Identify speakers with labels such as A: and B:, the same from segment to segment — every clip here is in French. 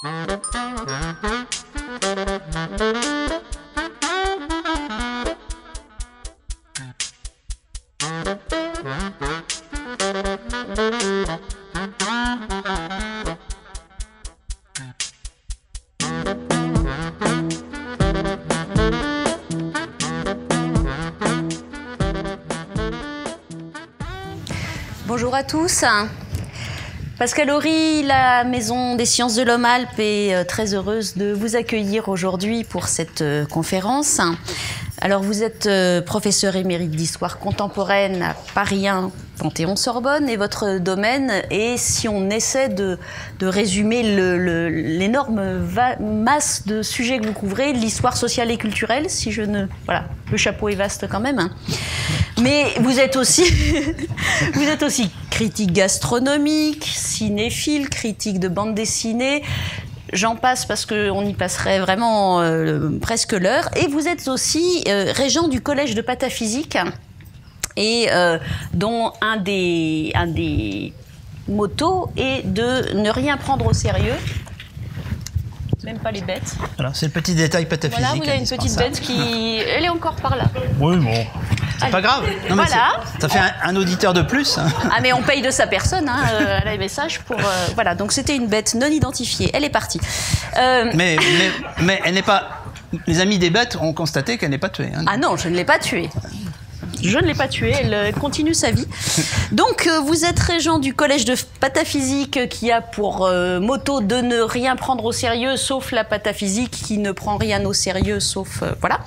A: Bonjour à tous. Pascal Horry, la Maison des Sciences de l'Homme-Alpes est très heureuse de vous accueillir aujourd'hui pour cette conférence. Alors vous êtes professeur émérite d'histoire contemporaine à Paris 1, Panthéon-Sorbonne, et votre domaine est, si on essaie de résumer l'énorme masse de sujets que vous couvrez, l'histoire sociale et culturelle, si je ne... Voilà, le chapeau est vaste quand même. Mais vous êtes aussi critique gastronomique, cinéphile, critique de bande dessinée. J'en passe parce qu'on y passerait vraiment presque l'heure. Et vous êtes aussi régent du collège de pataphysique, et dont un des mottos est de ne rien prendre au sérieux. Même pas les bêtes.
B: Voilà, c'est le petit détail pataphysique.
A: Voilà, vous avez une petite bête qui... Elle est encore par là.
B: Oui, bon. C'est pas grave. Non,
A: voilà.
B: Ça fait un auditeur de plus.
A: Ah, mais on paye de sa personne, hein, les messages pour... voilà, donc c'était une bête non identifiée. Elle est partie.
B: Mais elle n'est pas... Les amis des bêtes ont constaté qu'elle n'est pas tuée. Hein.
A: Ah non, je ne l'ai pas tuée. Je ne l'ai pas tuée, elle continue sa vie. Donc, vous êtes régent du collège de pataphysique qui a pour motto de ne rien prendre au sérieux, sauf la pataphysique qui ne prend rien au sérieux, sauf... voilà.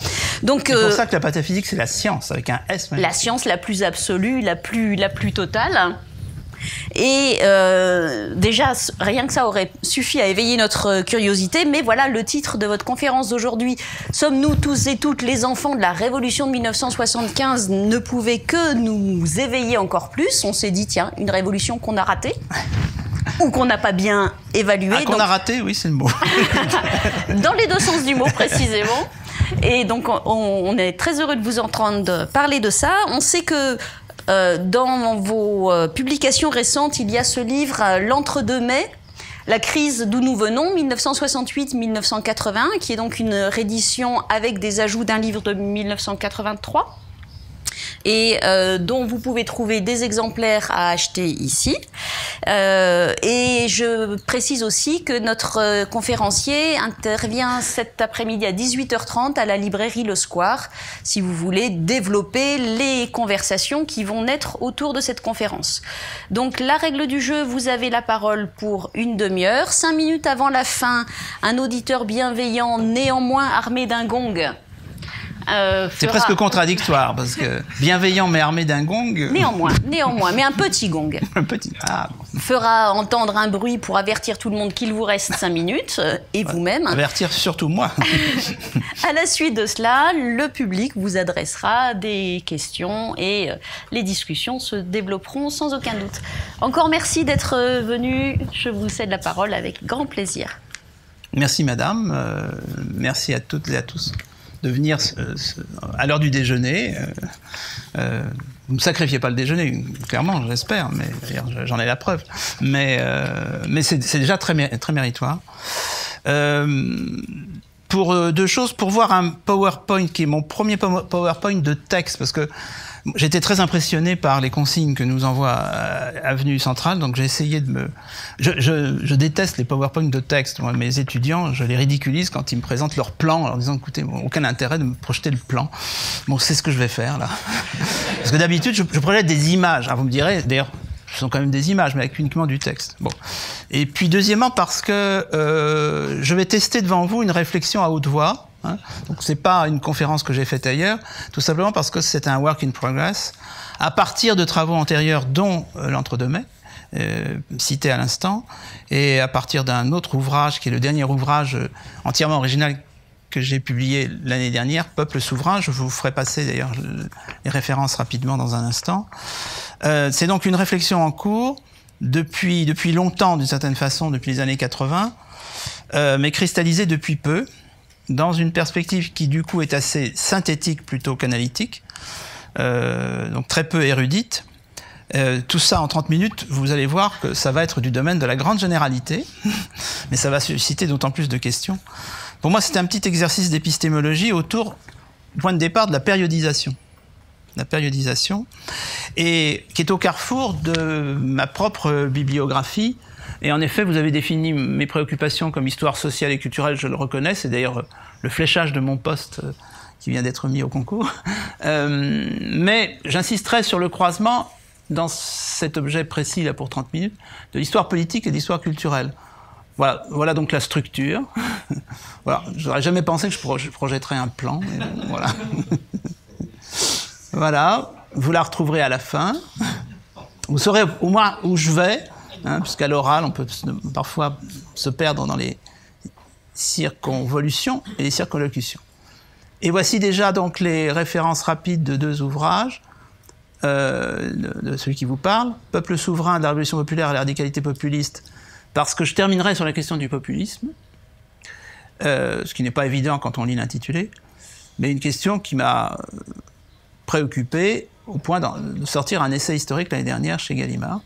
A: Donc,
B: c'est pour ça que la pataphysique, c'est la science, avec un S. Même.
A: La science la plus absolue, la plus totale. Et déjà, rien que ça aurait suffi à éveiller notre curiosité. Mais voilà, le titre de votre conférence d'aujourd'hui, « Sommes-nous tous et toutes les enfants de la Révolution de 1975 ?» ne pouvait que nous éveiller encore plus. On s'est dit, tiens, une révolution qu'on a ratée ou qu'on n'a pas bien évaluée.
B: Ah, qu'on a raté, oui, c'est le mot.
A: Dans les deux sens du mot, précisément. Et donc, on est très heureux de vous entendre parler de ça. On sait que dans vos publications récentes, il y a ce livre « L'entre-deux-mai », la crise d'où nous venons, 1968-1981, qui est donc une réédition avec des ajouts d'un livre de 1983. Et dont vous pouvez trouver des exemplaires à acheter ici. Et je précise aussi que notre conférencier intervient cet après-midi à 18h30 à la librairie Le Square, si vous voulez développer les conversations qui vont naître autour de cette conférence. Donc la règle du jeu, vous avez la parole pour une demi-heure. 5 minutes avant la fin, un auditeur bienveillant, néanmoins armé d'un gong,
B: c'est presque contradictoire, parce que bienveillant mais armé d'un gong...
A: Néanmoins, mais un petit gong.
B: Un petit... Ah, bon.
A: Fera entendre un bruit pour avertir tout le monde qu'il vous reste 5 minutes, et vous-même.
B: Avertir surtout moi.
A: À la suite de cela, le public vous adressera des questions et les discussions se développeront sans aucun doute. Encore merci d'être venu. Je vous cède la parole avec grand plaisir.
B: Merci madame, merci à toutes et à tous de venir à l'heure du déjeuner. Vous ne sacrifiez pas le déjeuner, clairement, j'espère, mais j'en ai la preuve. Mais c'est déjà très méritoire. Pour deux choses, pour voir un PowerPoint qui est mon premier PowerPoint de texte, parce que j'étais très impressionné par les consignes que nous envoie Avenue Centrale, donc j'ai essayé de me... Je déteste les PowerPoint de texte. Moi, mes étudiants, je les ridiculise quand ils me présentent leur plan, en leur disant, écoutez, aucun intérêt de me projeter le plan. Bon, c'est ce que je vais faire, là. Parce que d'habitude, je projette des images. Alors, vous me direz, d'ailleurs, ce sont quand même des images, mais avec uniquement du texte. Bon. Et puis, deuxièmement, parce que je vais tester devant vous une réflexion à haute voix. Hein. Donc c'est pas une conférence que j'ai faite ailleurs, tout simplement parce que c'est un work in progress, à partir de travaux antérieurs, dont l'entre-deux-mai, cité à l'instant, et à partir d'un autre ouvrage, qui est le dernier ouvrage entièrement original que j'ai publié l'année dernière, Peuple souverain. Je vous ferai passer d'ailleurs les références rapidement dans un instant. C'est donc une réflexion en cours, depuis longtemps d'une certaine façon, depuis les années 80, mais cristallisée depuis peu, dans une perspective qui du coup est assez synthétique plutôt qu'analytique, donc très peu érudite, Tout ça en 30 minutes, vous allez voir que ça va être du domaine de la grande généralité, mais ça va susciter d'autant plus de questions. Pour moi, c'était un petit exercice d'épistémologie autour, point de départ, de la périodisation. La périodisation, et qui est au carrefour de ma propre bibliographie. Et en effet, vous avez défini mes préoccupations comme histoire sociale et culturelle, je le reconnais, c'est d'ailleurs le fléchage de mon poste qui vient d'être mis au concours. Mais j'insisterai sur le croisement, dans cet objet précis, là pour 30 minutes, de l'histoire politique et de l'histoire culturelle. Voilà donc la structure. Voilà, j'aurais jamais pensé que je projetterais un plan, mais bon, voilà. Voilà, vous la retrouverez à la fin. Vous saurez au moins où je vais, hein, puisqu'à l'oral, on peut parfois se perdre dans les circonvolutions et les circonlocutions. Et voici déjà donc les références rapides de 2 ouvrages. De celui qui vous parle, Peuple souverain de la Révolution populaire et la radicalité populiste, parce que je terminerai sur la question du populisme, ce qui n'est pas évident quand on lit l'intitulé, mais une question qui m'a préoccupé au point de sortir un essai historique l'année dernière chez Gallimard.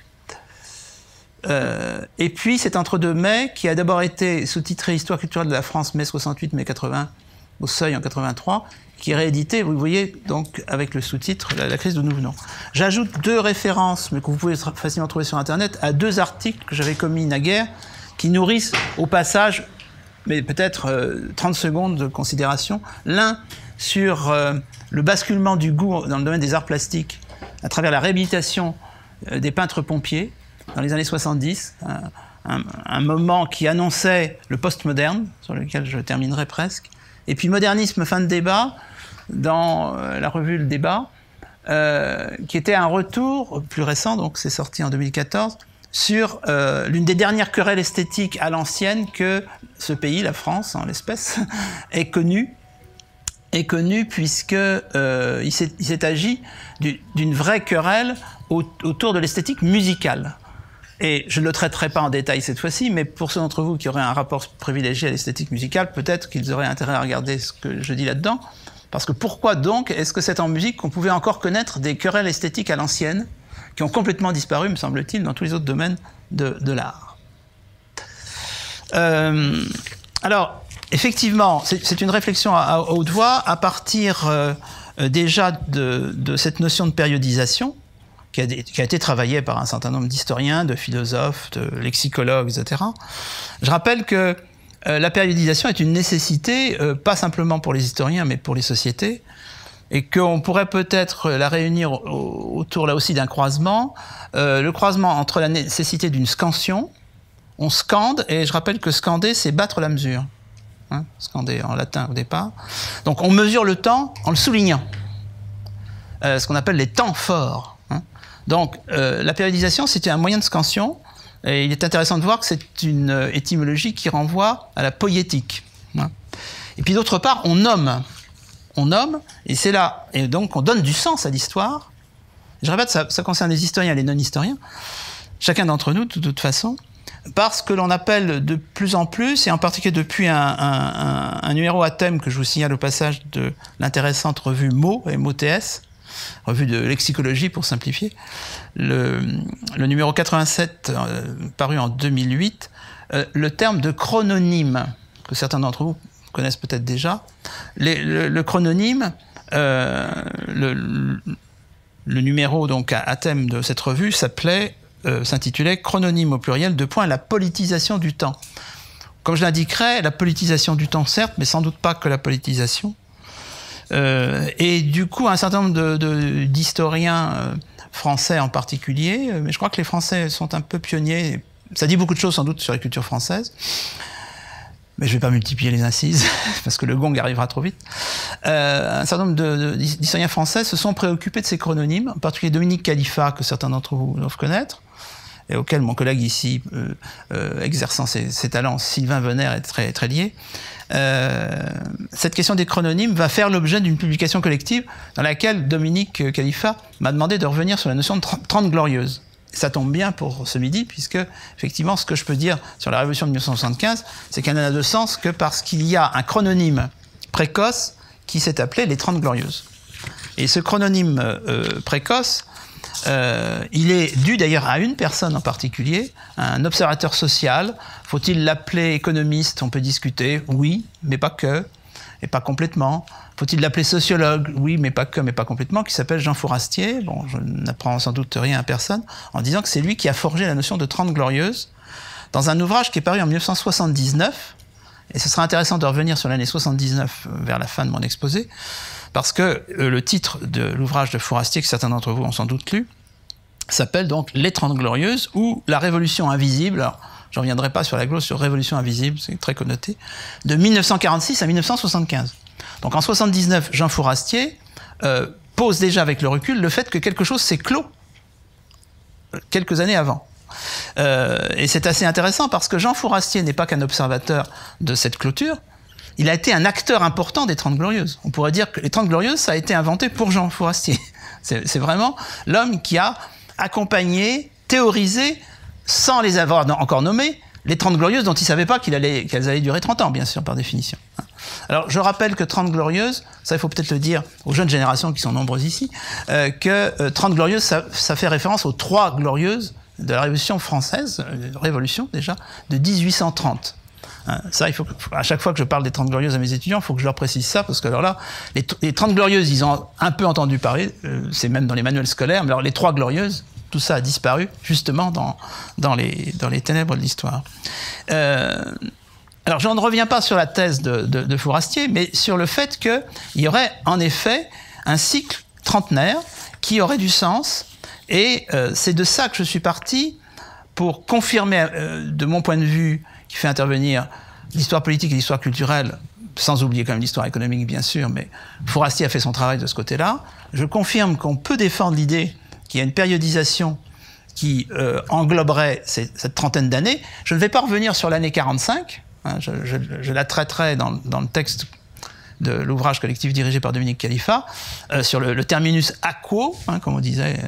B: Et puis cet entre-deux mai, qui a d'abord été sous-titré Histoire culturelle de la France, mai 68, mai 80, au Seuil en 83, qui est réédité, vous voyez, donc avec le sous-titre la crise d'où nous venons. J'ajoute 2 références, mais que vous pouvez facilement trouver sur Internet, à 2 articles que j'avais commis naguère, qui nourrissent au passage, mais peut-être 30 secondes de considération. L'un sur le basculement du goût dans le domaine des arts plastiques à travers la réhabilitation des peintres pompiers dans les années 70, un moment qui annonçait le postmoderne, sur lequel je terminerai presque, et puis modernisme fin de débat, dans la revue Le Débat, qui était un retour plus récent, donc c'est sorti en 2014, sur l'une des dernières querelles esthétiques à l'ancienne que ce pays, la France en l'espèce, est connu puisque il s'est agi d'une vraie querelle autour de l'esthétique musicale. Et je ne le traiterai pas en détail cette fois-ci, mais pour ceux d'entre vous qui auraient un rapport privilégié à l'esthétique musicale, peut-être qu'ils auraient intérêt à regarder ce que je dis là-dedans. Parce que pourquoi donc est-ce que c'est en musique qu'on pouvait encore connaître des querelles esthétiques à l'ancienne, qui ont complètement disparu, me semble-t-il, dans tous les autres domaines de l'art. Alors, effectivement, c'est une réflexion à haute voix, à partir déjà de cette notion de périodisation, qui a été travaillée par un certain nombre d'historiens, de philosophes, de lexicologues, etc. Je rappelle que la périodisation est une nécessité, pas simplement pour les historiens, mais pour les sociétés, et qu'on pourrait peut-être la réunir autour, là aussi, d'un croisement, le croisement entre la nécessité d'une scansion, on scande, et je rappelle que scander, c'est battre la mesure, hein, scander en latin au départ. Donc on mesure le temps en le soulignant, ce qu'on appelle les temps forts. Hein. Donc la périodisation, c'était un moyen de scansion, et il est intéressant de voir que c'est une étymologie qui renvoie à la poïétique. Hein. Et puis d'autre part, on nomme, et c'est là, et donc on donne du sens à l'histoire. Je répète, ça concerne les historiens et les non-historiens, chacun d'entre nous, de toute façon, parce que l'on appelle de plus en plus, et en particulier depuis un numéro à thème que je vous signale au passage de l'intéressante revue MOTS, M-O-T-S, revue de lexicologie pour simplifier, le numéro 87 paru en 2008, le terme de chrononyme, que certains d'entre vous connaissent peut-être déjà. Le chrononyme, le numéro donc à thème de cette revue s'intitulait Chrononyme au pluriel, la politisation du temps. Comme je l'indiquerai, la politisation du temps certes, mais sans doute pas que la politisation. Et du coup, un certain nombre d'historiens français en particulier, mais je crois que les Français sont un peu pionniers, ça dit beaucoup de choses sans doute sur la culture française, mais je ne vais pas multiplier les incises, parce que le gong arrivera trop vite. Un certain nombre d'historiens français se sont préoccupés de ces chrononymes, en particulier Dominique Khalifa, que certains d'entre vous doivent connaître, et auquel mon collègue ici, exerçant ses talents, Sylvain Venner, est très, très lié. Cette question des chrononymes va faire l'objet d'une publication collective dans laquelle Dominique Khalifa m'a demandé de revenir sur la notion de 30 glorieuses. Ça tombe bien pour ce midi, puisque, effectivement, ce que je peux dire sur la Révolution de 1975, c'est qu'elle n'a de sens que parce qu'il y a un chrononyme précoce qui s'est appelé les 30 glorieuses. Et ce chrononyme précoce Il est dû d'ailleurs à une personne en particulier, un observateur social. Faut-il l'appeler économiste? On peut discuter, oui, mais pas que, et pas complètement. Faut-il l'appeler sociologue? Oui, mais pas que, mais pas complètement, qui s'appelle Jean Fourastier. Bon, je n'apprends sans doute rien à personne, en disant que c'est lui qui a forgé la notion de Trente Glorieuses, dans un ouvrage qui est paru en 1979, et ce sera intéressant de revenir sur l'année 79 vers la fin de mon exposé, parce que le titre de l'ouvrage de Fourastier, que certains d'entre vous ont sans doute lu, s'appelle donc Les Trente Glorieuses, ou La Révolution Invisible. Alors, je ne reviendrai pas sur la glose sur Révolution Invisible, c'est très connoté, de 1946 à 1975. Donc en 79, Jean Fourastier pose déjà avec le recul le fait que quelque chose s'est clos quelques années avant. Et c'est assez intéressant parce que Jean Fourastier n'est pas qu'un observateur de cette clôture, il a été un acteur important des Trente Glorieuses. On pourrait dire que les Trente Glorieuses, ça a été inventé pour Jean Fourastier. C'est vraiment l'homme qui a accompagné, théorisé, sans les avoir encore nommées, les Trente Glorieuses dont il ne savait pas qu'elles allaient durer 30 ans, bien sûr, par définition. Alors, je rappelle que Trente Glorieuses, ça il faut peut-être le dire aux jeunes générations qui sont nombreuses ici, que Trente Glorieuses, ça fait référence aux trois Glorieuses de la Révolution française, Révolution déjà, de 1830. Ça, il faut à chaque fois que je parle des Trente Glorieuses à mes étudiants, il faut que je leur précise ça, parce que alors là, les Trente Glorieuses, ils ont un peu entendu parler, c'est même dans les manuels scolaires, mais alors les Trois Glorieuses, tout ça a disparu, justement, dans les ténèbres de l'histoire. Alors, je ne reviens pas sur la thèse de Fourastier, mais sur le fait qu'il y aurait, en effet, un cycle trentenaire qui aurait du sens, et c'est de ça que je suis parti pour confirmer, de mon point de vue, qui fait intervenir l'histoire politique et l'histoire culturelle, sans oublier quand même l'histoire économique, bien sûr, mais Fourastier a fait son travail de ce côté-là. Je confirme qu'on peut défendre l'idée qu'il y a une périodisation qui engloberait cette trentaine d'années. Je ne vais pas revenir sur l'année 45, hein, je la traiterai dans le texte de l'ouvrage collectif dirigé par Dominique Khalifa, sur le terminus aquo, hein, comme on disait.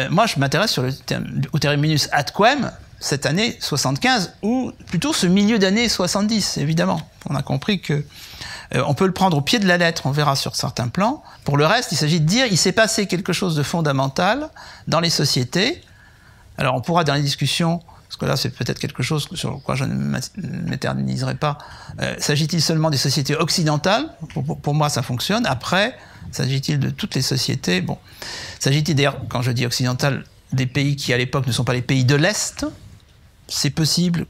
B: Moi, je m'intéresse au terminus atquem, cette année 75, ou plutôt ce milieu d'année 70, évidemment. On a compris que on peut le prendre au pied de la lettre, on verra sur certains plans. Pour le reste, il s'agit de dire qu'il s'est passé quelque chose de fondamental dans les sociétés. Alors on pourra dans les discussions, parce que là c'est peut-être quelque chose sur quoi je ne m'éterniserai pas, s'agit-il seulement des sociétés occidentales? Pour moi ça fonctionne. Après, s'agit-il de toutes les sociétés? Bon, s'agit-il d'ailleurs, quand je dis occidentales, des pays qui à l'époque ne sont pas les pays de l'Est? C'est possible,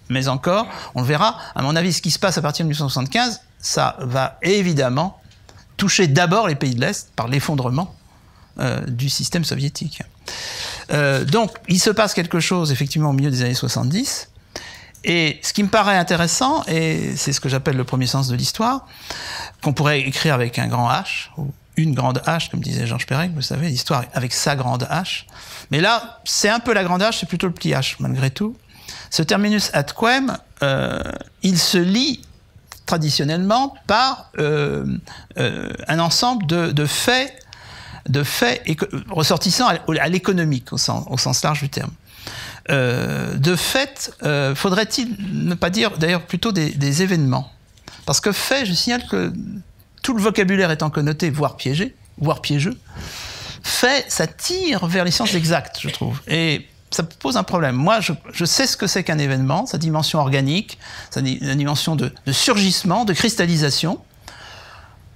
B: mais encore, on le verra. À mon avis, ce qui se passe à partir de 1975, ça va évidemment toucher d'abord les pays de l'Est par l'effondrement du système soviétique. Donc, il se passe quelque chose, effectivement, au milieu des années 70. Et ce qui me paraît intéressant, et c'est ce que j'appelle le premier sens de l'histoire, qu'on pourrait écrire avec un grand H, ou une grande H, comme disait Georges Perec, vous savez, l'histoire avec sa grande H. Mais là, c'est un peu la grande H, c'est plutôt le petit H, malgré tout. Ce terminus atquem, il se lie traditionnellement par un ensemble de faits ressortissant à l'économique, au sens large du terme. De fait, faudrait-il ne pas dire, d'ailleurs, plutôt des événements? Parce que fait, je signale que tout le vocabulaire étant connoté, voire piégé, voire piégeux, fait, ça tire vers les sciences exactes, je trouve. Et ça pose un problème. Moi, je sais ce que c'est qu'un événement, sa dimension organique, sa dimension de surgissement, de cristallisation.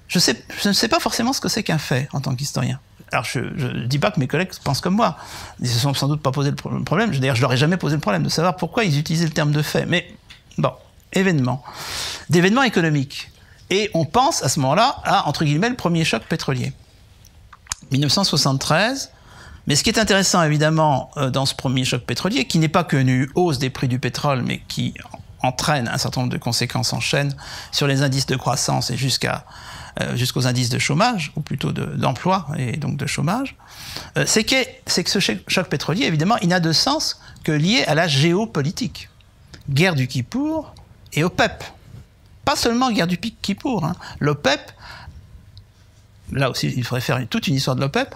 B: Je ne sais pas forcément ce que c'est qu'un fait, en tant qu'historien. Alors, je ne dis pas que mes collègues pensent comme moi. Ils ne se sont sans doute pas posé le problème. D'ailleurs, je leur ai jamais posé le problème de savoir pourquoi ils utilisaient le terme de fait. Mais, bon, événement. D'événements économiques. Et on pense, à ce moment-là, à, entre guillemets, le premier choc pétrolier. 1973. Mais ce qui est intéressant, évidemment, dans ce premier choc pétrolier, qui n'est pas qu'une hausse des prix du pétrole, mais qui entraîne un certain nombre de conséquences en chaîne sur les indices de croissance et jusqu'aux indices de chômage, ou plutôt d'emploi et donc de chômage, c'est que ce choc pétrolier, évidemment, il n'a de sens que lié à la géopolitique. Guerre du Kippour et OPEP. Pas seulement guerre du Kippour. Hein. L'OPEP, là aussi, il faudrait faire toute une histoire de l'OPEP.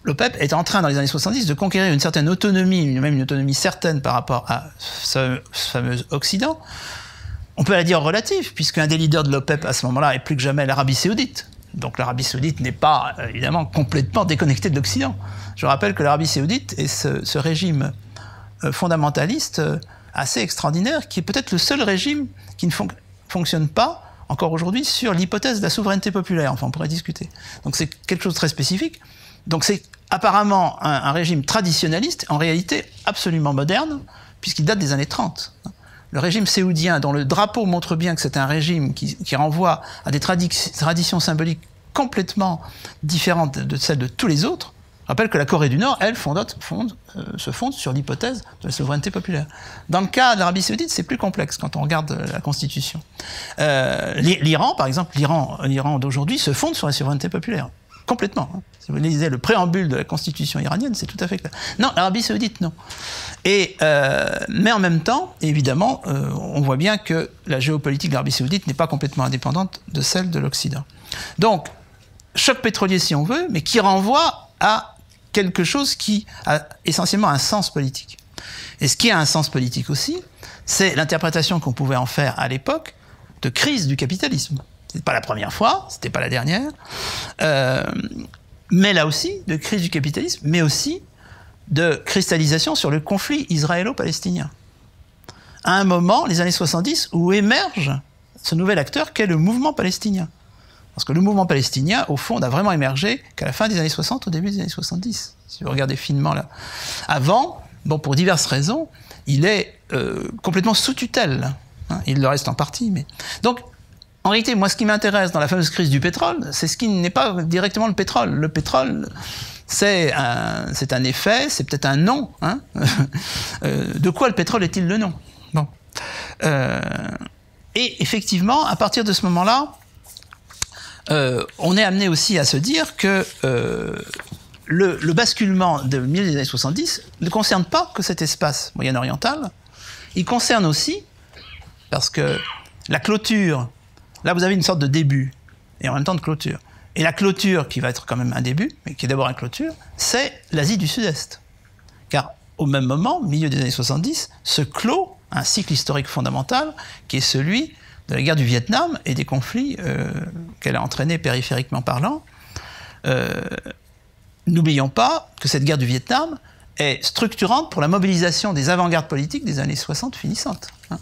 B: L'OPEP est en train, dans les années 70, de conquérir une certaine autonomie, même une autonomie certaine par rapport à ce fameux Occident. On peut la dire relative, puisqu'un des leaders de l'OPEP à ce moment-là est plus que jamais l'Arabie Saoudite. Donc l'Arabie saoudite n'est pas, évidemment, complètement déconnectée de l'Occident. Je rappelle que l'Arabie saoudite est ce régime fondamentaliste assez extraordinaire, qui est peut-être le seul régime qui ne fonctionne pas, encore aujourd'hui, sur l'hypothèse de la souveraineté populaire. Enfin, on pourrait discuter. Donc c'est quelque chose de très spécifique. Donc c'est apparemment un régime traditionnaliste, en réalité absolument moderne, puisqu'il date des années 30. Le régime saoudien, dont le drapeau montre bien que c'est un régime qui renvoie à des traditions symboliques complètement différentes de celles de tous les autres, je rappelle que la Corée du Nord, elle, se fonde sur l'hypothèse de la souveraineté populaire. Dans le cas de l'Arabie saoudite, c'est plus complexe quand on regarde la Constitution. L'Iran, par exemple, l'Iran d'aujourd'hui se fonde sur la souveraineté populaire. Complètement. Si vous lisez le préambule de la Constitution iranienne, c'est tout à fait clair. Non, l'Arabie saoudite, non. Mais en même temps, évidemment, on voit bien que la géopolitique de l'Arabie saoudite n'est pas complètement indépendante de celle de l'Occident. Donc, choc pétrolier si on veut, mais qui renvoie à quelque chose qui a essentiellement un sens politique. Et ce qui a un sens politique aussi, c'est l'interprétation qu'on pouvait en faire à l'époque de crise du capitalisme. C'était pas la première fois, c'était pas la dernière, mais là aussi, de crise du capitalisme, mais aussi de cristallisation sur le conflit israélo-palestinien. À un moment, les années 70, où émerge ce nouvel acteur qu'est le mouvement palestinien. Parce que le mouvement palestinien, au fond, n'a vraiment émergé qu'à la fin des années 60, au début des années 70, si vous regardez finement là. Avant, bon, pour diverses raisons, il est complètement sous tutelle. Hein, il le reste en partie, mais... Donc, en réalité, moi, ce qui m'intéresse dans la fameuse crise du pétrole, c'est ce qui n'est pas directement le pétrole. Le pétrole, c'est un effet, c'est peut-être un nom. Hein. De quoi le pétrole est-il le nom? Bon. Et effectivement, à partir de ce moment-là, on est amené aussi à se dire que le basculement de milieu des années 70 ne concerne pas que cet espace moyen-oriental, il concerne aussi, parce que la clôture, là vous avez une sorte de début, et en même temps de clôture. Et la clôture, qui va être quand même un début, mais qui est d'abord une clôture, c'est l'Asie du Sud-Est. Car au même moment, milieu des années 70, se clôt un cycle historique fondamental, qui est celui de la guerre du Vietnam et des conflits qu'elle a entraînés périphériquement parlant. N'oublions pas que cette guerre du Vietnam est structurante pour la mobilisation des avant-gardes politiques des années 60 finissantes. Hein.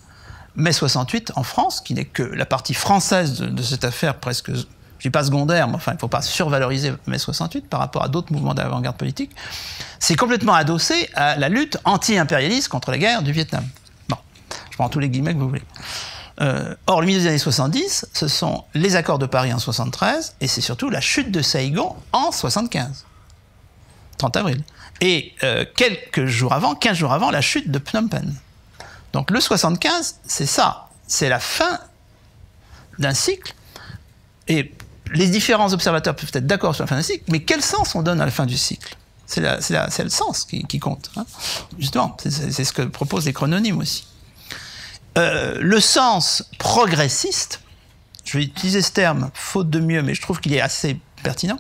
B: Mai 68 en France, qui n'est que la partie française de cette affaire presque, je ne dis pas secondaire, mais enfin il ne faut pas survaloriser mai 68 par rapport à d'autres mouvements d'avant-garde politique, c'est complètement adossé à la lutte anti-impérialiste contre la guerre du Vietnam. Bon, je prends tous les guillemets que vous voulez. Or, le milieu des années 70, ce sont les accords de Paris en 73, et c'est surtout la chute de Saïgon en 75, 30 avril. Et quelques jours avant, 15 jours avant, la chute de Phnom Penh. Donc le 75, c'est ça, c'est la fin d'un cycle, et les différents observateurs peuvent être d'accord sur la fin d'un cycle, mais quel sens on donne à la fin du cycle? C'est le sens qui compte. Hein. Justement, c'est ce que proposent les chrononymes aussi. Le sens progressiste, je vais utiliser ce terme, faute de mieux, mais je trouve qu'il est assez pertinent,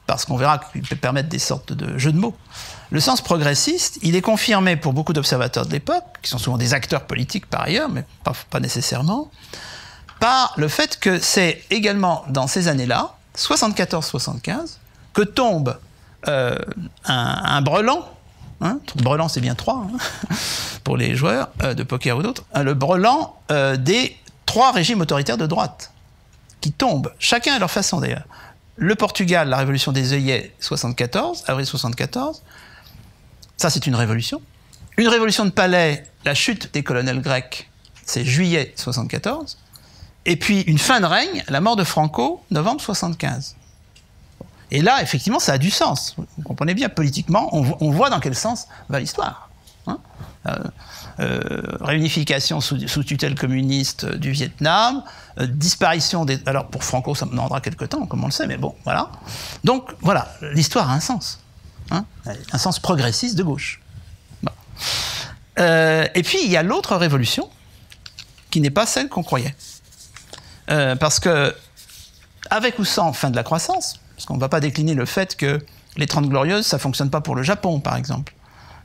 B: parce qu'on verra qu'il peut permettre des sortes de jeux de mots. Le sens progressiste, il est confirmé pour beaucoup d'observateurs de l'époque, qui sont souvent des acteurs politiques par ailleurs, mais pas nécessairement, par le fait que c'est également dans ces années-là, 74-75, que tombe un brelan. Hein, brelan, c'est bien 3 hein, pour les joueurs de poker ou d'autres. Le brelan des 3 régimes autoritaires de droite qui tombent, chacun à leur façon d'ailleurs. Le Portugal, la révolution des œillets, 74, avril 74. Ça, c'est une révolution. Une révolution de palais, la chute des colonels grecs, c'est juillet 74. Et puis une fin de règne, la mort de Franco, novembre 75. Et là, effectivement, ça a du sens. Vous comprenez bien, politiquement, on voit dans quel sens va l'histoire. Hein, réunification sous tutelle communiste du Vietnam, disparition des... Alors, pour Franco, ça me demandera quelque temps, comme on le sait, mais bon, voilà. Donc, voilà, l'histoire a un sens. Hein, un sens progressiste de gauche. Bon. Et puis, il y a l'autre révolution, qui n'est pas celle qu'on croyait. Parce que, avec ou sans fin de la croissance, parce qu'on ne va pas décliner le fait que les 30 Glorieuses, ça ne fonctionne pas pour le Japon, par exemple.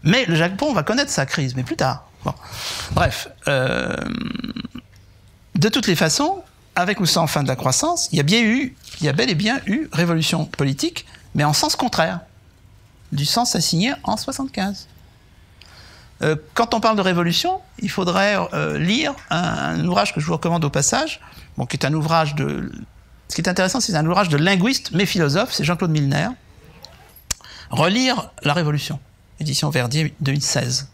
B: Mais le Japon va connaître sa crise, mais plus tard. Bon. Bref. De toutes les façons, avec ou sans fin de la croissance, il y a bel et bien eu révolution politique, mais en sens contraire du sens assigné en 75. Quand on parle de révolution, il faudrait lire un ouvrage que je vous recommande au passage, bon, qui est un ouvrage de... Ce qui est intéressant, c'est un ouvrage de linguiste mais philosophe, c'est Jean-Claude Milner. Relire La Révolution, édition Verdier 2016.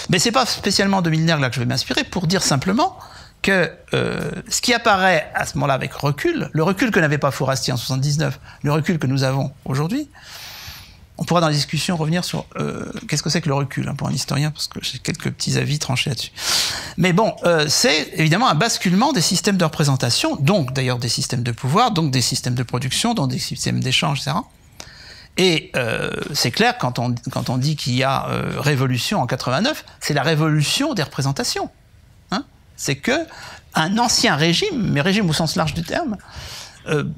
B: Mais c'est pas spécialement de Milner là que je vais m'inspirer, pour dire simplement que ce qui apparaît à ce moment-là avec recul, le recul que n'avait pas Fourastier en 79, le recul que nous avons aujourd'hui, on pourra dans la discussion revenir sur qu'est-ce que c'est que le recul, hein, pour un historien, parce que j'ai quelques petits avis tranchés là-dessus. Mais bon, c'est évidemment un basculement des systèmes de représentation, donc d'ailleurs des systèmes de pouvoir, donc des systèmes de production, donc des systèmes d'échange, etc. Et c'est clair, quand on dit qu'il y a révolution en 89, c'est la révolution des représentations. Hein, c'est que un ancien régime, mais régime au sens large du terme,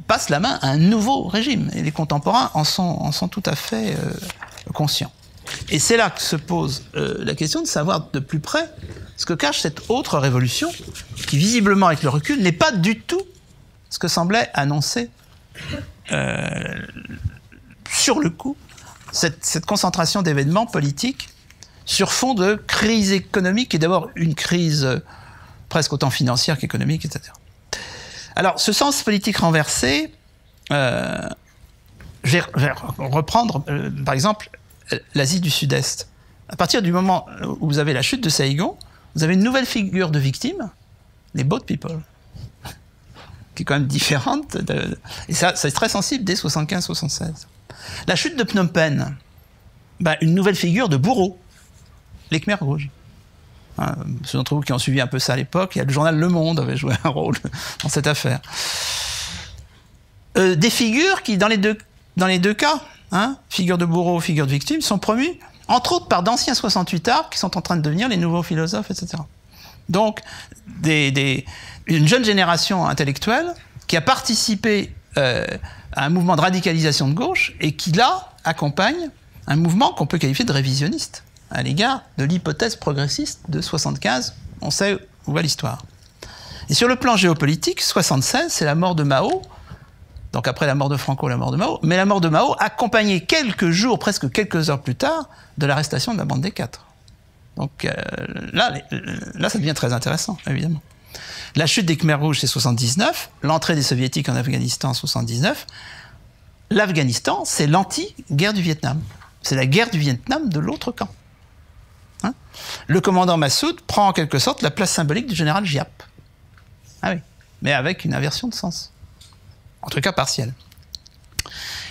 B: passe la main à un nouveau régime. Et les contemporains en sont tout à fait conscients. Et c'est là que se pose la question de savoir de plus près ce que cache cette autre révolution, qui visiblement, avec le recul, n'est pas du tout ce que semblait annoncer sur le coup cette concentration d'événements politiques sur fond de crise économique, et d'abord une crise presque autant financière qu'économique, etc. Alors, ce sens politique renversé, je vais reprendre, par exemple, l'Asie du Sud-Est. À partir du moment où vous avez la chute de Saïgon, vous avez une nouvelle figure de victime, les boat people, qui est quand même différente. Et ça, c'est très sensible dès 75-76. La chute de Phnom Penh, une nouvelle figure de bourreau, les Khmers rouges. Ceux d'entre vous qui ont suivi un peu ça à l'époque, il y a le journal Le Monde avait joué un rôle dans cette affaire. Des figures qui, dans les deux cas, figures de bourreaux, figures de victimes, sont promues, entre autres par d'anciens 68ards qui sont en train de devenir les nouveaux philosophes, etc. Donc, une jeune génération intellectuelle qui a participé à un mouvement de radicalisation de gauche et qui, là, accompagne un mouvement qu'on peut qualifier de révisionniste à l'égard de l'hypothèse progressiste de 75, on sait où va l'histoire. Et sur le plan géopolitique, 76, c'est la mort de Mao, donc après la mort de Franco, la mort de Mao, mais la mort de Mao accompagnée quelques jours, presque quelques heures plus tard, de l'arrestation de la bande des quatre. Donc là, ça devient très intéressant, évidemment. La chute des Khmers rouges, c'est 79, l'entrée des Soviétiques en Afghanistan, 79. L'Afghanistan, c'est l'anti-guerre du Vietnam. C'est la guerre du Vietnam de l'autre camp. Le commandant Massoud prend en quelque sorte la place symbolique du général Giap. Ah oui, mais avec une inversion de sens. En tout cas partielle.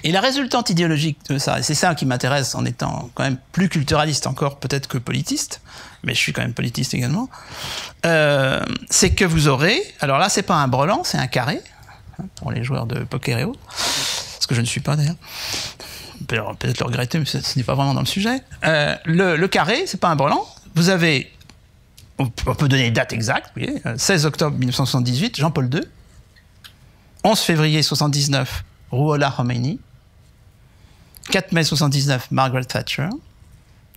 B: Et la résultante idéologique de ça, et c'est ça qui m'intéresse en étant quand même plus culturaliste encore peut-être que politiste, mais je suis quand même politiste également, c'est que vous aurez, alors là c'est pas un brelan, c'est un carré, pour les joueurs de poker et autres, ce que je ne suis pas d'ailleurs. Peut-être le regretter, mais ce n'est pas vraiment dans le sujet. Le carré, c'est pas un brelan. Vous avez, on peut donner les dates exactes, vous voyez, 16 octobre 1978, Jean-Paul II, 11 février 79, Rouhollah Khomeini, 4 mai 79, Margaret Thatcher,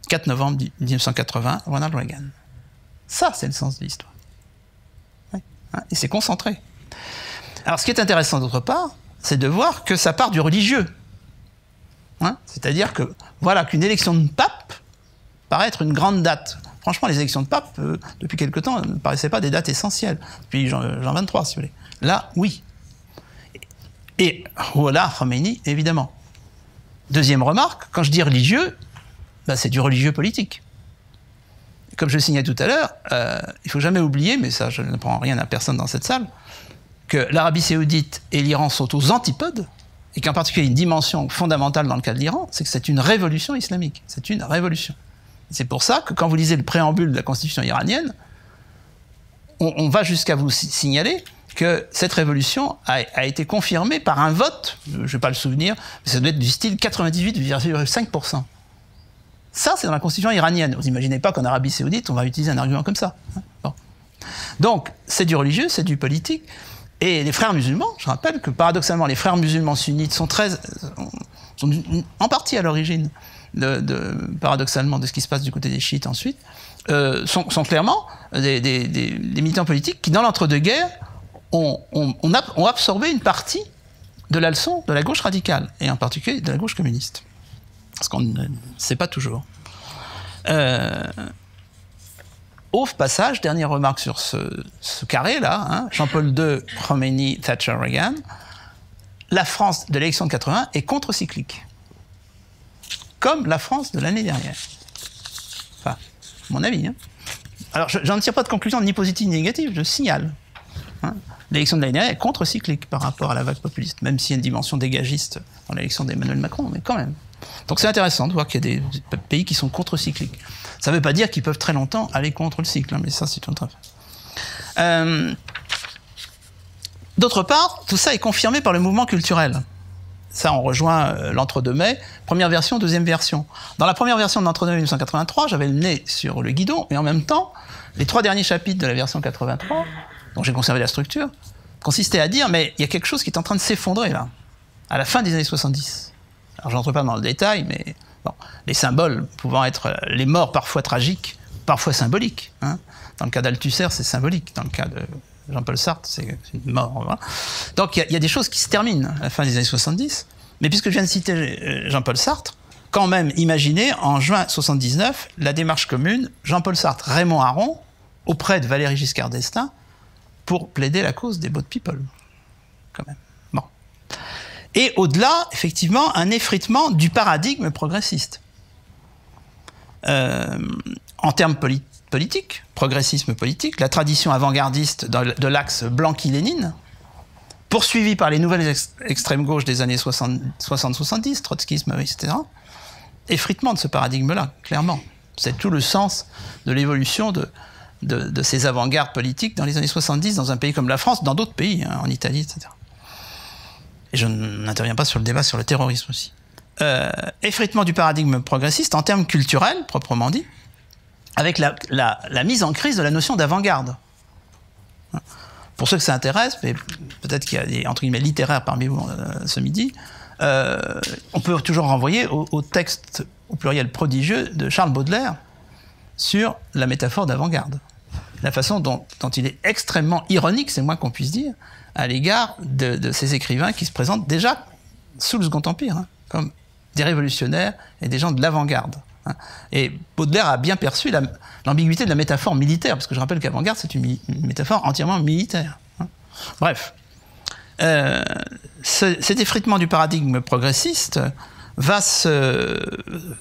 B: 4 novembre 1980, Ronald Reagan. Ça, c'est le sens de l'histoire. Oui. Et c'est concentré. Alors, ce qui est intéressant d'autre part, c'est de voir que ça part du religieux. C'est-à-dire que, voilà, qu'une élection de pape paraît être une grande date. Franchement, les élections de pape, depuis quelque temps, ne paraissaient pas des dates essentielles. Depuis Jean 23, si vous voulez. Là, oui. Et Rouhollah Khomeini, évidemment. Deuxième remarque, quand je dis religieux, c'est du religieux politique. Comme je le signais tout à l'heure, il ne faut jamais oublier, mais ça, je n'apprends rien à personne dans cette salle, que l'Arabie Saoudite et l'Iran sont aux antipodes, et qu'en particulier une dimension fondamentale dans le cas de l'Iran, c'est que c'est une révolution islamique. C'est une révolution. C'est pour ça que quand vous lisez le préambule de la constitution iranienne, on va jusqu'à vous signaler que cette révolution a été confirmée par un vote, je ne vais pas le souvenir, mais ça doit être du style 98,5%. Ça, c'est dans la constitution iranienne. Vous n'imaginez pas qu'en Arabie Saoudite, on va utiliser un argument comme ça. Bon. Donc, c'est du religieux, c'est du politique. Et les frères musulmans, je rappelle que paradoxalement, les frères musulmans sunnites sont en partie à l'origine, paradoxalement, de ce qui se passe du côté des chiites ensuite, sont clairement des militants politiques qui, dans l'entre-deux-guerres, ont absorbé une partie de la leçon de la gauche radicale, et en particulier de la gauche communiste. Parce qu'on ne sait pas toujours. Au passage, dernière remarque sur ce carré-là, hein, Jean-Paul II, Khomeini, Thatcher, Reagan, la France de l'élection de 80 est contre-cyclique. Comme la France de l'année dernière. Enfin, mon avis. Hein. Alors, j'en tire pas de conclusion ni positive ni négative, je signale. Hein. L'élection de l'année dernière est contre-cyclique par rapport à la vague populiste, même s'il y a une dimension dégagiste dans l'élection d'Emmanuel Macron, mais quand même. Donc c'est intéressant de voir qu'il y a des pays qui sont contre-cycliques. Ça ne veut pas dire qu'ils peuvent très longtemps aller contre le cycle, hein, mais ça c'est une autre affaire. D'autre part, tout ça est confirmé par le mouvement culturel. Ça, on rejoint l'entre-deux-mai, première version, deuxième version. Dans la première version de l'entre-deux-mai 1983, j'avais le nez sur le guidon, mais en même temps, les 3 derniers chapitres de la version 83, dont j'ai conservé la structure, consistaient à dire, mais il y a quelque chose qui est en train de s'effondrer là, à la fin des années 70. Alors, je n'entre pas dans le détail, mais bon, les symboles pouvant être les morts parfois tragiques, parfois symboliques. Hein. Dans le cas d'Althusser, c'est symbolique. Dans le cas de Jean-Paul Sartre, c'est une mort. Voilà. Donc, il y a des choses qui se terminent à la fin des années 70. Mais puisque je viens de citer Jean-Paul Sartre, quand même, imaginez, en juin 79, la démarche commune, Jean-Paul Sartre, Raymond Aron, auprès de Valéry Giscard d'Estaing, pour plaider la cause des boat people. Quand même. Bon. Et au-delà, effectivement, un effritement du paradigme progressiste. En termes politiques, progressisme politique, la tradition avant-gardiste de l'axe Blanqui-Lénine, poursuivie par les nouvelles extrêmes gauches des années 60-70, trotskisme, etc., effritement de ce paradigme-là, clairement. C'est tout le sens de l'évolution de ces avant-gardes politiques dans les années 70, dans un pays comme la France, dans d'autres pays, hein, en Italie, etc. Et je n'interviens pas sur le débat sur le terrorisme aussi. Effritement du paradigme progressiste en termes culturels, proprement dit, avec la mise en crise de la notion d'avant-garde. Pour ceux que ça intéresse, mais peut-être qu'il y a des, entre guillemets, littéraires parmi vous ce midi, on peut toujours renvoyer au texte, au pluriel prodigieux, de Charles Baudelaire sur la métaphore d'avant-garde. La façon dont il est extrêmement ironique, c'est le moins qu'on puisse dire, à l'égard de ces écrivains qui se présentent déjà sous le Second Empire, hein, comme des révolutionnaires et des gens de l'avant-garde. Hein. Et Baudelaire a bien perçu l'ambiguïté de la métaphore militaire, parce que je rappelle qu'avant-garde, c'est une métaphore entièrement militaire. Hein. Bref. Cet effritement du paradigme progressiste va se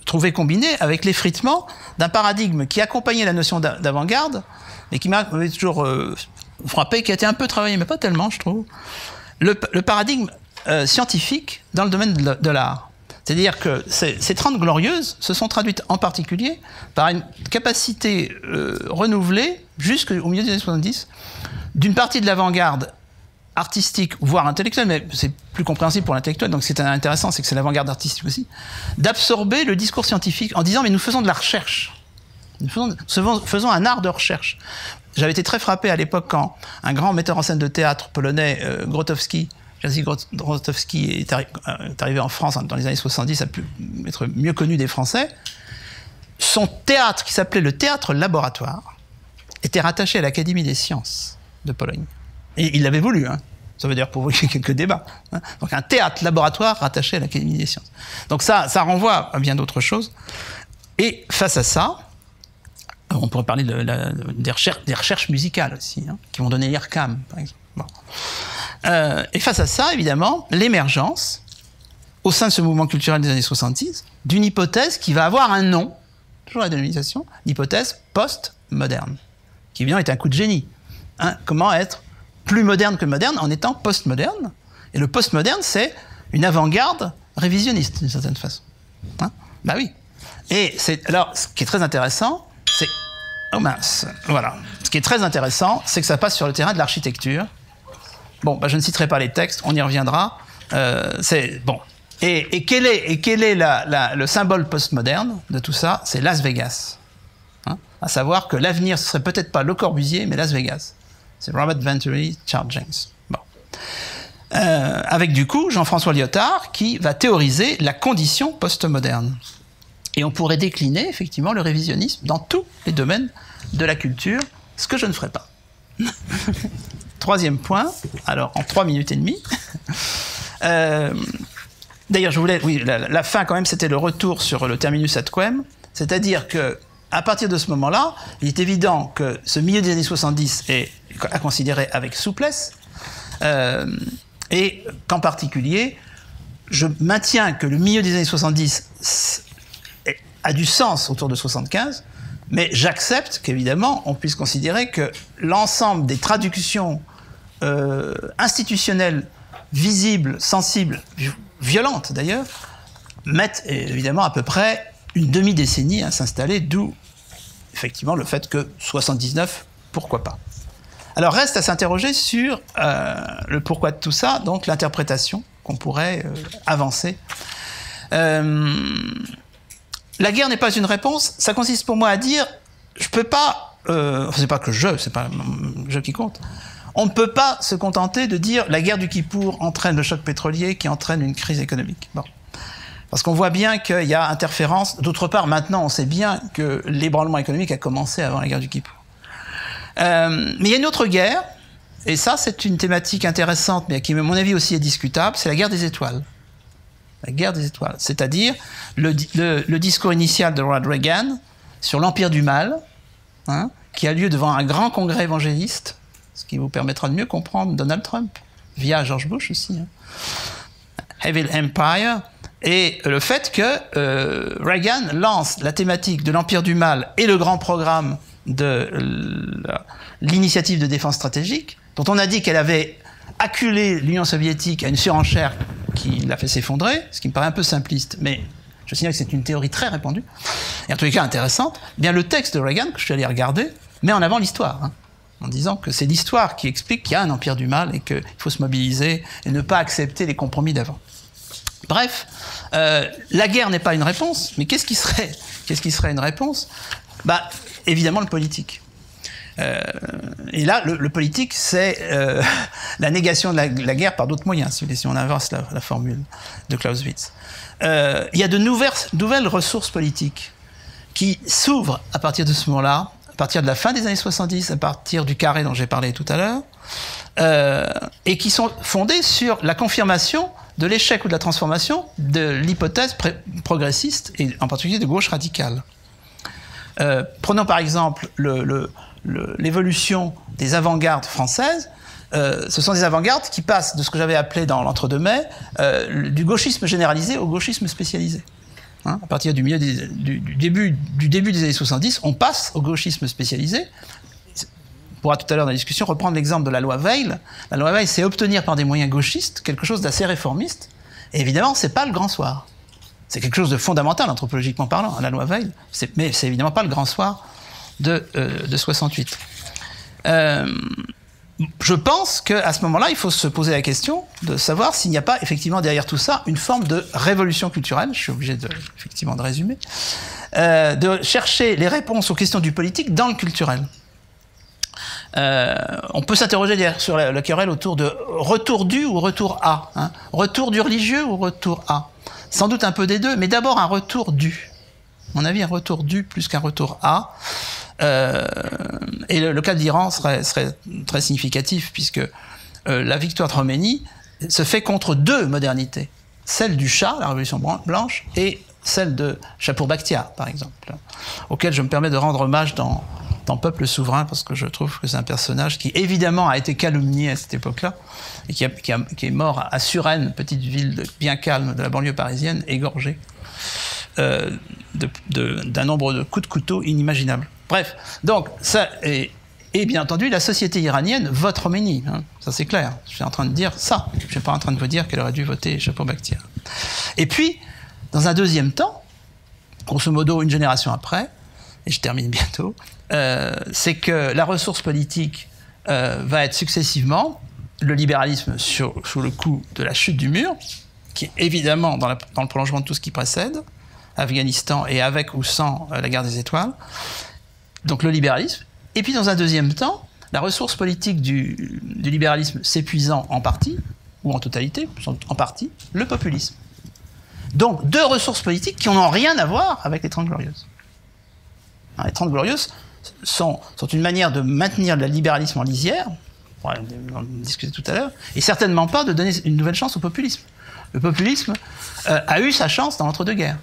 B: trouver combiné avec l'effritement d'un paradigme qui accompagnait la notion d'avant-garde, et qui m'a toujours frappé, qui a été un peu travaillé, mais pas tellement, je trouve, le paradigme scientifique dans le domaine de l'art. C'est-à-dire que ces 30 glorieuses se sont traduites en particulier par une capacité renouvelée, jusqu'au milieu des années 70, d'une partie de l'avant-garde artistique, voire intellectuelle, mais c'est plus compréhensible pour l'intellectuel, donc c'est intéressant, c'est que c'est l'avant-garde artistique aussi, d'absorber le discours scientifique en disant « mais nous faisons de la recherche, nous faisons un art de recherche ». J'avais été très frappé à l'époque quand un grand metteur en scène de théâtre polonais, Grotowski, Jerzy Grotowski est arrivé en France dans les années 70, a pu être mieux connu des Français. Son théâtre, qui s'appelait le Théâtre Laboratoire, était rattaché à l'Académie des sciences de Pologne. Et il l'avait voulu, hein. Ça veut dire pour vous qu'il y a quelques débats. Hein. Donc un théâtre laboratoire rattaché à l'Académie des sciences. Donc ça renvoie à bien d'autres choses. Et face à ça, on pourrait parler des recherches musicales aussi, hein, qui vont donner l'IRCAM, par exemple. Bon. Et face à ça, évidemment, l'émergence, au sein de ce mouvement culturel des années 70, d'une hypothèse qui va avoir un nom, toujours la dénomination, l'hypothèse post-moderne, qui évidemment est un coup de génie. Hein, comment être plus moderne que moderne en étant post-moderne? Et le post-moderne, c'est une avant-garde révisionniste, d'une certaine façon. Hein, bah oui. Et alors, ce qui est très intéressant, c'est... Oh mince, voilà. Ce qui est très intéressant, c'est que ça passe sur le terrain de l'architecture. Bon, bah, je ne citerai pas les textes, on y reviendra. Bon. Et quel est le symbole postmoderne de tout ça? C'est Las Vegas. Hein, à savoir que l'avenir, ce serait peut-être pas Le Corbusier, mais Las Vegas. C'est Robert Venturi, Charles James. Bon. Avec du coup Jean-François Lyotard qui va théoriser la condition postmoderne. Et on pourrait décliner effectivement le révisionnisme dans tous les domaines de la culture, ce que je ne ferai pas. troisième point, alors en 3 minutes et demie. D'ailleurs, je voulais, oui, la fin quand même, c'était le retour sur le terminus ad quem, c'est-à-dire que à partir de ce moment-là, il est évident que ce milieu des années 70 est à considérer avec souplesse, et qu'en particulier, je maintiens que le milieu des années 70 a du sens autour de 75, mais j'accepte qu'évidemment, on puisse considérer que l'ensemble des traductions institutionnelles visibles, sensibles, violentes d'ailleurs, mettent évidemment à peu près une demi-décennie à s'installer, d'où effectivement le fait que 79, pourquoi pas. Alors reste à s'interroger sur le pourquoi de tout ça, donc l'interprétation qu'on pourrait avancer. La guerre n'est pas une réponse, ça consiste pour moi à dire, je peux pas, c'est pas que c'est pas je qui compte, on ne peut pas se contenter de dire la guerre du Kippour entraîne le choc pétrolier qui entraîne une crise économique. Bon. Parce qu'on voit bien qu'il y a interférence. D'autre part, maintenant, on sait bien que l'ébranlement économique a commencé avant la guerre du Kippour. Mais il y a une autre guerre, et ça, c'est une thématique intéressante, mais qui, à mon avis, aussi est discutable, c'est la guerre des étoiles. La guerre des étoiles, c'est-à-dire le discours initial de Ronald Reagan sur l'empire du mal, hein, qui a lieu devant un grand congrès évangéliste, ce qui vous permettra de mieux comprendre Donald Trump, via George Bush aussi. Hein. Evil Empire, et le fait que Reagan lance la thématique de l'empire du mal et le grand programme de l'initiative de défense stratégique, dont on a dit qu'elle avait acculé l'Union soviétique à une surenchère qui l'a fait s'effondrer, ce qui me paraît un peu simpliste, mais je signale que c'est une théorie très répandue, et en tous les cas intéressante. Eh bien, le texte de Reagan, que je suis allé regarder, met en avant l'histoire, hein, en disant que c'est l'histoire qui explique qu'il y a un empire du mal et qu'il faut se mobiliser et ne pas accepter les compromis d'avant. Bref, la guerre n'est pas une réponse, mais qu'est-ce qui serait une réponse? Bah, évidemment le politique. Et là, le politique, c'est la négation de la guerre par d'autres moyens, si on inverse la formule de Clausewitz. Il y a de nouvelles ressources politiques qui s'ouvrent à partir de ce moment-là, à partir de la fin des années 70, à partir du carré dont j'ai parlé tout à l'heure, et qui sont fondées sur la confirmation de l'échec ou de la transformation de l'hypothèse progressiste, et en particulier de gauche radicale. Prenons par exemple l'évolution des avant-gardes françaises. Ce sont des avant-gardes qui passent de ce que j'avais appelé dans l'entre-deux-mai du gauchisme généralisé au gauchisme spécialisé. Hein, à partir du début des années 70, on passe au gauchisme spécialisé. On pourra tout à l'heure dans la discussion reprendre l'exemple de la loi Veil. La loi Veil, c'est obtenir par des moyens gauchistes quelque chose d'assez réformiste. Et évidemment, c'est pas le grand soir. C'est quelque chose de fondamental, anthropologiquement parlant, la loi Veil. Mais c'est évidemment pas le grand soir de 68. Je pense qu'à ce moment-là, il faut se poser la question de savoir s'il n'y a pas effectivement derrière tout ça une forme de révolution culturelle, je suis obligé effectivement de résumer, de chercher les réponses aux questions du politique dans le culturel. On peut s'interroger d'ailleurs sur la querelle autour de retour du ou retour à. Hein. Retour du religieux ou retour à. Sans doute un peu des deux, mais d'abord un retour du. À mon avis, un retour du plus qu'un retour à. Et le cas de l'Iran serait très significatif, puisque la victoire de Khomeini se fait contre deux modernités. Celle du Shah, la Révolution blanche, et celle de Shapur Bakhtiar, par exemple, auquel je me permets de rendre hommage dans Peuple souverain, parce que je trouve que c'est un personnage qui, évidemment, a été calomnié à cette époque-là, et qui est mort à Suresnes, petite ville bien calme de la banlieue parisienne, égorgée d'un nombre de coups de couteau inimaginables. Bref, donc, ça, et bien entendu, la société iranienne vote Khomeini, hein, ça c'est clair. Je suis en train de dire ça, je ne suis pas en train de vous dire qu'elle aurait dû voter Shapur Bakhtiar. Et puis, dans un deuxième temps, grosso modo une génération après, et je termine bientôt, c'est que la ressource politique va être successivement le libéralisme sous le coup de la chute du mur, qui est évidemment dans le prolongement de tout ce qui précède, Afghanistan et avec ou sans la guerre des étoiles, donc le libéralisme. Et puis dans un deuxième temps, la ressource politique du libéralisme s'épuisant en partie, ou en totalité, en partie, le populisme. Donc deux ressources politiques qui n'ont rien à voir avec les 30 Glorieuses. Les 30 Glorieuses sont une manière de maintenir le libéralisme en lisière, on en discutait tout à l'heure, et certainement pas de donner une nouvelle chance au populisme. Le populisme a eu sa chance dans l'entre-deux-guerres.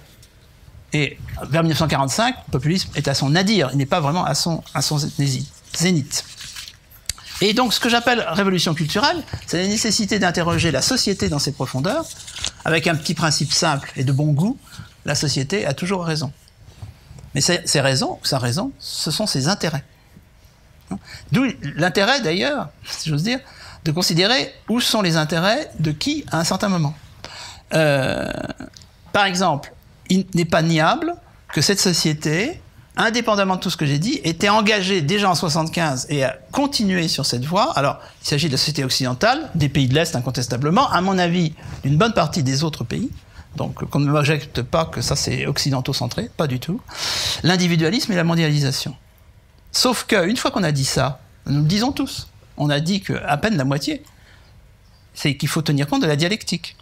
B: Et vers 1945, le populisme est à son nadir, il n'est pas vraiment à son zénith. Et donc, ce que j'appelle révolution culturelle, c'est la nécessité d'interroger la société dans ses profondeurs, avec un petit principe simple et de bon goût, la société a toujours raison. Mais ses raisons, sa raison, ce sont ses intérêts. D'où l'intérêt, d'ailleurs, si j'ose dire, de considérer où sont les intérêts de qui à un certain moment. Par exemple, il n'est pas niable que cette société, indépendamment de tout ce que j'ai dit, était engagée déjà en 1975 et a continué sur cette voie. Alors, il s'agit de la société occidentale, des pays de l'Est incontestablement, à mon avis, d'une bonne partie des autres pays. Donc, qu'on ne m'objecte pas que ça c'est occidentaux-centré, pas du tout. L'individualisme et la mondialisation. Sauf qu'une fois qu'on a dit ça, nous le disons tous, on a dit qu'à peine la moitié, c'est qu'il faut tenir compte de la dialectique.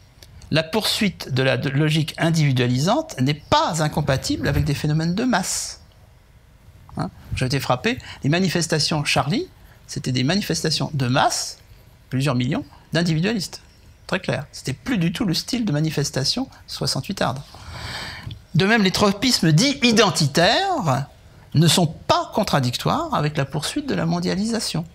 B: La poursuite de la logique individualisante n'est pas incompatible avec des phénomènes de masse. Hein, j'ai été frappé, les manifestations Charlie, c'était des manifestations de masse, plusieurs millions, d'individualistes. Très clair. C'était plus du tout le style de manifestation 68arde. De même, les tropismes dits identitaires ne sont pas contradictoires avec la poursuite de la mondialisation.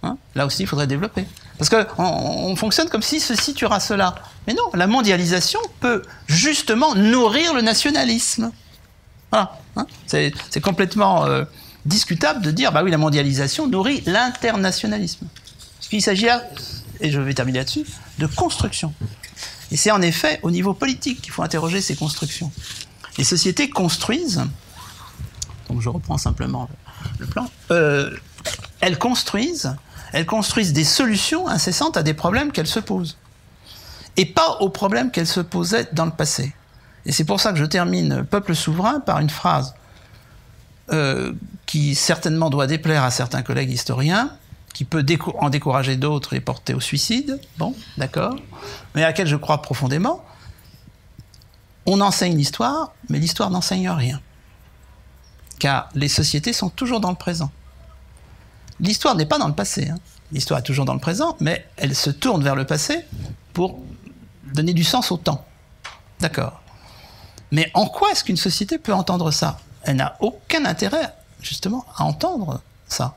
B: Hein, là aussi, il faudrait développer. Parce qu'on fonctionne comme si ceci tuera cela. Mais non, la mondialisation peut justement nourrir le nationalisme. Voilà. Hein, c'est complètement discutable de dire, bah oui, la mondialisation nourrit l'internationalisme. Ce qu'il s'agit là, et je vais terminer là-dessus, de construction. Et c'est en effet au niveau politique qu'il faut interroger ces constructions. Les sociétés construisent, donc je reprends simplement le plan, elles construisent des solutions incessantes à des problèmes qu'elles se posent. Et pas aux problèmes qu'elles se posaient dans le passé. Et c'est pour ça que je termine Peuple souverain par une phrase qui certainement doit déplaire à certains collègues historiens, qui peut en décourager d'autres et porter au suicide, bon, d'accord, mais à laquelle je crois profondément. On enseigne l'histoire, mais l'histoire n'enseigne rien. Car les sociétés sont toujours dans le présent. L'histoire n'est pas dans le passé. Hein. L'histoire est toujours dans le présent, mais elle se tourne vers le passé pour donner du sens au temps. D'accord. Mais en quoi est-ce qu'une société peut entendre ça? Elle n'a aucun intérêt, justement, à entendre ça.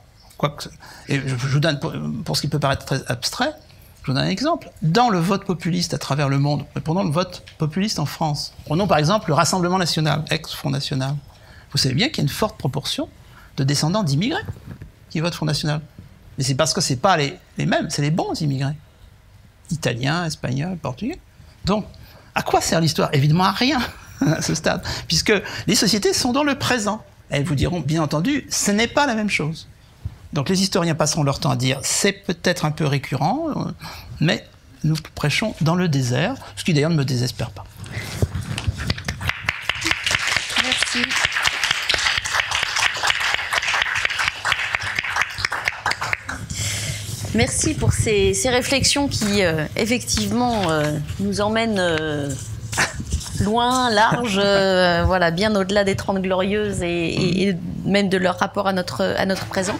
B: Et je vous donne, pour ce qui peut paraître très abstrait, je vous donne un exemple. Dans le vote populiste à travers le monde, prenons le vote populiste en France. Prenons par exemple le Rassemblement national, ex-Front national. Vous savez bien qu'il y a une forte proportion de descendants d'immigrés qui votent Front national. Mais c'est parce que ce n'est pas les mêmes, c'est les bons immigrés. Italiens, espagnols, portugais. Donc, à quoi sert l'histoire? Évidemment à rien à ce stade, puisque les sociétés sont dans le présent. Elles vous diront, bien entendu, ce n'est pas la même chose. Donc les historiens passeront leur temps à dire c'est peut-être un peu récurrent, mais nous prêchons dans le désert, ce qui d'ailleurs ne me désespère pas.
A: Merci. Merci pour ces réflexions qui, effectivement, nous emmènent loin, large, voilà, bien au-delà des 30 Glorieuses et même de leur rapport à notre présent.